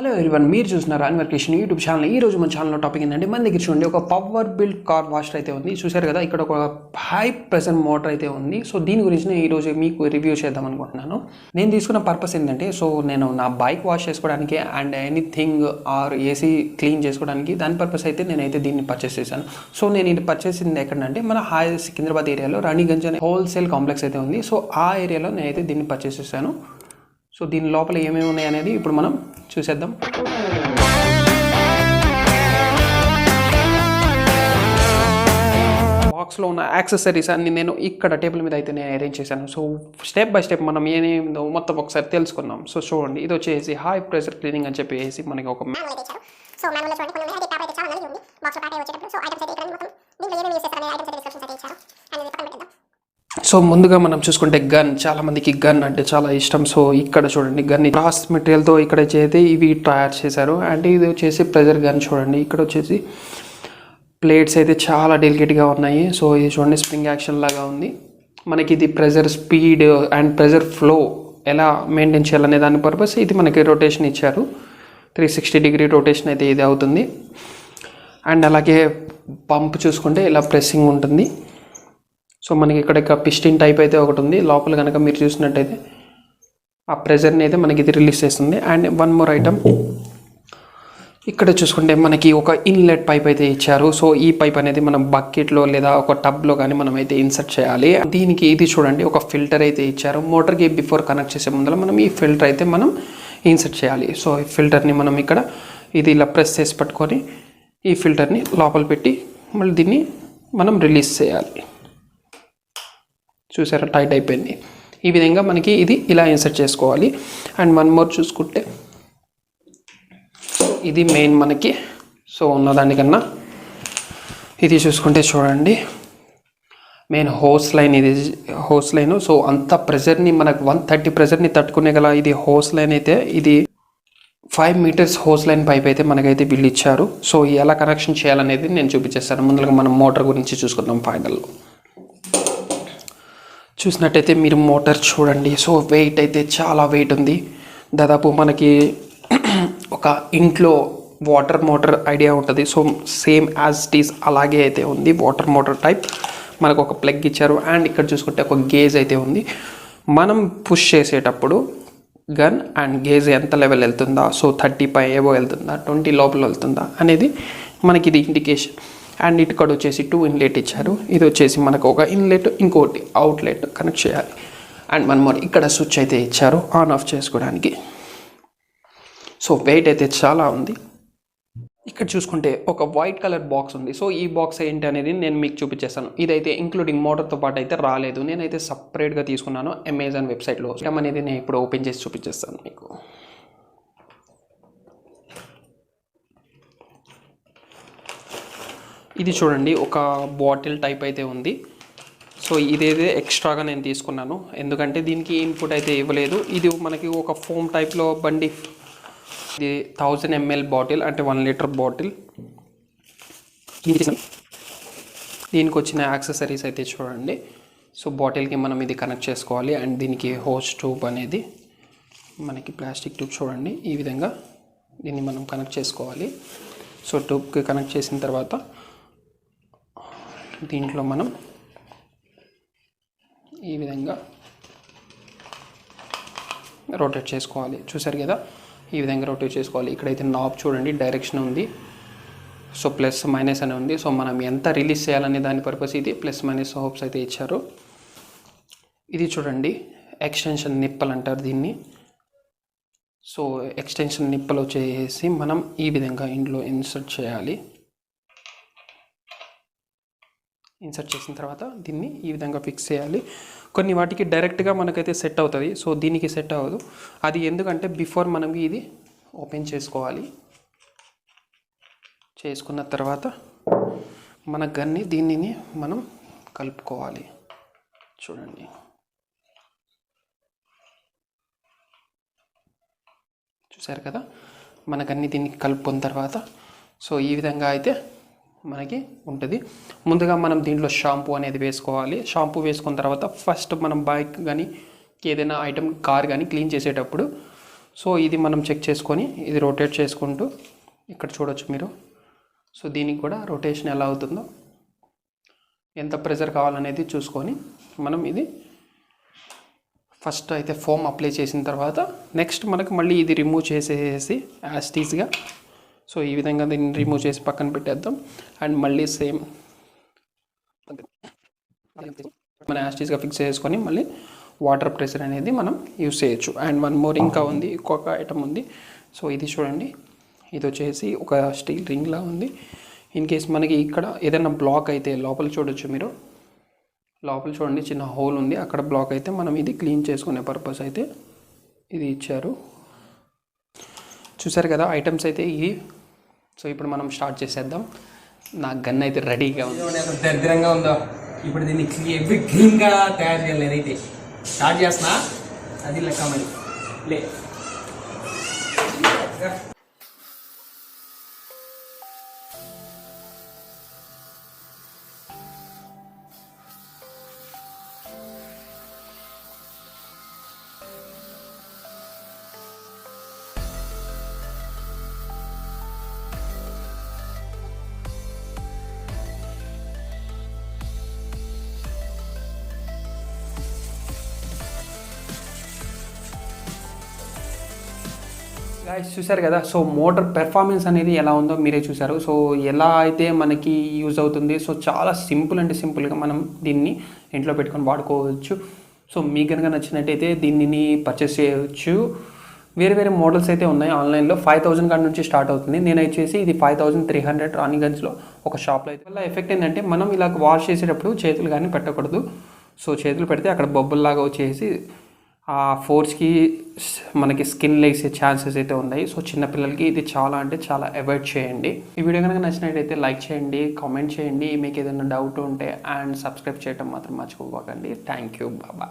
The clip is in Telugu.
హలో ఎవ్రీవన్, మీరు చూస్తున్నారు అన్వర్కేషన్ యూట్యూబ్ ఛానల్. ఈ రోజు మన ఛానల్లో టాపిక్ ఏంటంటే, మన దగ్గర చూడండి ఒక పవర్ బిల్ట్ కార్ వాషర్ అయితే ఉంది. చూశారు కదా, ఇక్కడ ఒక హై ప్రెషర్ మోటార్ అయితే ఉంది. సో దీని గురించి నేను ఈరోజు మీకు రివ్యూ చేద్దాం అనుకుంటున్నాను. నేను తీసుకున్న పర్పస్ ఏంటంటే, సో నేను నా బైక్ వాష్ చేసుకోవడానికి and anything or AC clean చేసుకోవడానికి, దాని పర్పస్ అయితే నేనైతే దీన్ని పర్చేస్ చేశాను. సో నేను ఇది పర్చేస్ చేసింది ఎక్కడంటే, మన సికింద్రాబాద్ ఏరియాలో రాణిగంజ్ అనే హోల్సేల్ కాంప్లెక్స్ అయితే ఉంది. సో ఆ ఏరియాలో నేనైతే దీన్ని పర్చేస్ చేశాను. సో దీని లోపల ఏమేమి ఉన్నాయి అనేది ఇప్పుడు మనం చూసేద్దాం. బాక్స్లో ఉన్న యాక్సెసరీస్ అన్ని నేను ఇక్కడ టేబుల్ మీద అయితే నేను అరేంజ్ చేశాను. సో స్టెప్ బై స్టెప్ మనం ఏమేమిందో మొత్తం ఒకసారి తెలుసుకుందాం. సో చూడండి, ఇది వచ్చేసి హై ప్రెషర్ క్లీనింగ్ అని చెప్పేసి మనకి ఒక సో ముందుగా మనం చూసుకుంటే గన్. చాలా మందికి గన్ అంటే చాలా ఇష్టం. సో ఇక్కడ చూడండి, గన్ బ్రాస్ మెటీరియల్తో ఇక్కడ అయితే ఇవి తయారు చేశారు. అండ్ ఇది వచ్చేసి ప్రెజర్ గన్. చూడండి, ఇక్కడ వచ్చేసి ప్లేట్స్ అయితే చాలా డెలికేట్గా ఉన్నాయి. సో ఇది చూడండి, స్ప్రింగ్ యాక్షన్ లాగా ఉంది. మనకి ఇది pressure speed and pressure flow ఎలా మెయింటైన్ చేయాలనే దాని పర్పస్ ఇది మనకి రొటేషన్ ఇచ్చారు. 360 డిగ్రీ రొటేషన్ అయితే ఇది అవుతుంది. అండ్ అలాగే పంప్ చూసుకుంటే ఇలా ప్రెస్సింగ్ ఉంటుంది. సో మనకి ఇక్కడ పిస్టిన్ టైప్ అయితే ఒకటి ఉంది. లోపల కనుక మీరు చూసినట్టయితే ఆ ప్రెజర్ని అయితే మనకి ఇది రిలీజ్ చేస్తుంది. అండ్ వన్ మోర్ ఐటమ్, ఇక్కడ చూసుకుంటే మనకి ఒక ఇన్లెట్ పైప్ అయితే ఇచ్చారు. సో ఈ పైప్ అనేది మనం బకెట్లో లేదా ఒక టబ్లో కానీ మనం అయితే ఇన్సర్ట్ చేయాలి. దీనికి ఇది చూడండి, ఒక ఫిల్టర్ అయితే ఇచ్చారు. మోటార్కి బిఫోర్ కనెక్ట్ చేసే ముందర మనం ఈ ఫిల్టర్ అయితే మనం ఇన్సర్ట్ చేయాలి. సో ఈ ఫిల్టర్ని మనం ఇక్కడ ఇది ఇలా ప్రెస్ చేసి పట్టుకొని ఈ ఫిల్టర్ని లోపల పెట్టి మళ్ళీ దీన్ని మనం రిలీజ్ చేయాలి. చూసారా, టైట్ అయిపోయింది. ఈ విధంగా మనకి ఇది ఇలా ఇన్సర్ట్ చేసుకోవాలి. అండ్ వన్ మోర్ చూసుకుంటే ఇది మెయిన్ మనకి సో ఉన్నదానికన్నా ఇది చూసుకుంటే చూడండి, మెయిన్ హోస్ లైన్. ఇది హోస్ లైన్. సో అంత ప్రెజర్ని మనకు 130 ప్రెజర్ని తట్టుకునే గల ఇది హోస్ లైన్ అయితే ఇది 5 మీటర్స్ హోస్ లైన్ పైప్ అయితే మనకైతే బిల్ ఇచ్చారు. సో ఎలా కనెక్షన్ చేయాలనేది నేను చూపించేస్తాను. ముందుగా మనం మోటార్ గురించి చూసుకుందాం ఫైనల్లో. చూసినట్టయితే మీరు మోటార్ చూడండి. సో వెయిట్ అయితే చాలా వెయిట్ ఉంది. దాదాపు మనకి ఒక ఇంట్లో వాటర్ మోటార్ ఐడియా ఉంటుంది. So same as it is అలాగే అయితే ఉంది. వాటర్ మోటార్ టైప్ మనకు ఒక ప్లగ్ ఇచ్చారు. అండ్ ఇక్కడ చూసుకుంటే ఒక గేజ్ అయితే ఉంది. మనం పుష్ చేసేటప్పుడు గన్ అండ్ గేజ్ ఎంత లెవెల్ వెళ్తుందా, సో 30 ఏవో వెళ్తుందా, 20 లోపల వెళ్తుందా అనేది మనకి ఇది ఇండికేషన్. అండ్ ఇక్కడ వచ్చేసి 2 ఇన్లెట్ ఇచ్చారు. ఇది వచ్చేసి మనకు ఒక ఇన్లెట్, ఇంకోటి అవుట్లెట్ కనెక్ట్ చేయాలి. అండ్ వన్ మోర్ ఇక్కడ స్విచ్ అయితే ఇచ్చారు ఆన్ ఆఫ్ చేసుకోవడానికి. సో వెయిట్ అయితే చాలా ఉంది. ఇక్కడ చూసుకుంటే ఒక వైట్ కలర్ బాక్స్ ఉంది. సో ఈ బాక్స్ ఏంటి అనేది నేను మీకు చూపించేస్తాను. ఇదైతే ఇంక్లూడింగ్ మోటార్తో పాటు అయితే రాలేదు. నేనైతే సపరేట్గా తీసుకున్నాను అమెజాన్ వెబ్సైట్లో. అనేది నేను ఇప్పుడు ఓపెన్ చేసి చూపించేస్తాను మీకు. ఇది చూడండి, ఒక బాటిల్ టైప్ అయితే ఉంది. సో ఇదేదే ఎక్స్ట్రాగా నేను తీసుకున్నాను, ఎందుకంటే దీనికి ఇన్పుట్ అయితే ఇవ్వలేదు. ఇది మనకి ఒక ఫోమ్ టైప్లో బండి. ఇది 1000 ml బాటిల్, అంటే 1 లీటర్ బాటిల్. దీనికి వచ్చిన యాక్సెసరీస్ అయితే చూడండి. సో బాటిల్కి మనం ఇది కనెక్ట్ చేసుకోవాలి. అండ్ దీనికి హోస్ ట్యూబ్ అనేది మనకి ప్లాస్టిక్ ట్యూబ్ చూడండి, ఈ విధంగా దీన్ని మనం కనెక్ట్ చేసుకోవాలి. సో ట్యూబ్కి కనెక్ట్ చేసిన తర్వాత దీంట్లో మనం ఈ విధంగా రొటేట్ చేసుకోవాలి. చూసారు కదా, ఈ విధంగా రొటేట్ చేసుకోవాలి. ఇక్కడైతే నాబ్ చూడండి, డైరెక్షన్ ఉంది. సో ప్లస్ మైనస్ అని ఉంది. సో మనం ఎంత రిలీజ్ చేయాలనే దాని పర్పస్ ఇది ప్లస్ మైనస్ హోప్స్ అయితే ఇచ్చారు. ఇది చూడండి, ఎక్స్టెన్షన్ నిప్పల్ అంటారు దీన్ని. సో ఎక్స్టెన్షన్ నిప్పల్ వచ్చేసి మనం ఈ విధంగా ఇంట్లో ఇన్సర్ట్ చేయాలి. ఇన్సర్ట్ చేసిన తర్వాత దీన్ని ఈ విధంగా ఫిక్స్ చేయాలి. కొన్ని వాటికి డైరెక్ట్గా మనకైతే సెట్ అవుతుంది. సో దీనికి సెట్ అవ్వదు. అది ఎందుకంటే బిఫోర్ మనం ఇది ఓపెన్ చేసుకోవాలి. చేసుకున్న తర్వాత మన గన్ని దీనిని మనం కలుపుకోవాలి. చూడండి, చూసారు కదా, మన గన్ని దీన్ని కలుపుకున్న తర్వాత సో ఈ విధంగా అయితే మనకి ఉంటుంది. ముందుగా మనం దీంట్లో షాంపూ అనేది వేసుకోవాలి. షాంపూ వేసుకున్న తర్వాత ఫస్ట్ మనం బైక్ కానీ ఏదైనా ఐటమ్ కార్ కానీ క్లీన్ చేసేటప్పుడు సో ఇది మనం చెక్ చేసుకొని ఇది రొటేట్ చేసుకుంటూ ఇక్కడ చూడొచ్చు మీరు. సో దీనికి కూడా రొటేషన్ ఎలా అవుతుందో, ఎంత ప్రెజర్ కావాలనేది చూసుకొని మనం ఇది ఫస్ట్ అయితే ఫోమ్ అప్లై చేసిన తర్వాత నెక్స్ట్ మనకు మళ్ళీ ఇది రిమూవ్ చేసేసి యాస్టీస్గా. సో ఈ విధంగా దీన్ని రిమూవ్ చేసి పక్కన పెట్టేద్దాం. అండ్ మళ్ళీ సేమ్ మన యాస్టీస్గా ఫిక్స్ చేసుకొని మళ్ళీ వాటర్ ప్రెషర్ అనేది మనం యూస్ చేయొచ్చు. అండ్ వన్ మోర్ ఇంకా ఉంది, ఇంకొక ఐటమ్ ఉంది. సో ఇది చూడండి, ఇది వచ్చేసి ఒక స్టీల్ రింగ్లా ఉంది. ఇన్ కేస్ మనకి ఇక్కడ ఏదైనా బ్లాక్ అయితే లోపల చూడొచ్చు మీరు, లోపల చూడండి చిన్న హోల్ ఉంది, అక్కడ బ్లాక్ అయితే మనం ఇది క్లీన్ చేసుకునే పర్పస్ అయితే ఇది ఇచ్చారు. చూసారు కదా ఐటమ్స్ అయితే ఇవి. సో ఇప్పుడు మనం స్టార్ట్ చేసేద్దాం. నా గన్ అయితే రెడీగా ఉంది. దరిద్రంగా ఉందో ఇప్పుడు దీన్ని క్లీన్గా తయారు చేయాలి. నేనైతే స్టార్ట్ చేస్తున్నా, అది లెక్క మరి లే. గాయ్స్ చూసారు కదా. సో మోటార్ పెర్ఫార్మెన్స్ అనేది ఎలా ఉందో మీరే చూసారు. సో ఎలా అయితే మనకి యూజ్ అవుతుంది. సో చాలా సింపుల్ అంటే సింపుల్గా మనం దీన్ని ఇంట్లో పెట్టుకొని వాడుకోవచ్చు. సో మీకు కనుక నచ్చినట్టయితే దీనిని పర్చేస్ చేయవచ్చు. వేరే వేరే మోడల్స్ అయితే ఉన్నాయి ఆన్లైన్లో. 5000 కాడ నుంచి స్టార్ట్ అవుతుంది. నేను వచ్చేసి ఇది 5300 రాణిగంజ్లో ఒక షాప్లో అయితే. వల్ల ఎఫెక్ట్ ఏంటంటే మనం ఇలా వాష్ చేసేటప్పుడు చేతులు కానీ పెట్టకూడదు. సో చేతులు పెడితే అక్కడ బొబ్బుల్లాగా వచ్చేసి ఆ ఫోర్స్కి మనకి స్కిన్ లేసే ఛాన్సెస్ అయితే ఉన్నాయి. సో చిన్నపిల్లలకి ఇది చాలా అంటే చాలా అవాయిడ్ చేయండి. ఈ వీడియో కనుక నచ్చినట్టయితే లైక్ చేయండి, కామెంట్ చేయండి, మీకు ఏదైనా డౌట్ ఉంటే అండ్ సబ్స్క్రైబ్ చేయడం మాత్రం మర్చిపోకండి. Thank you, Baba.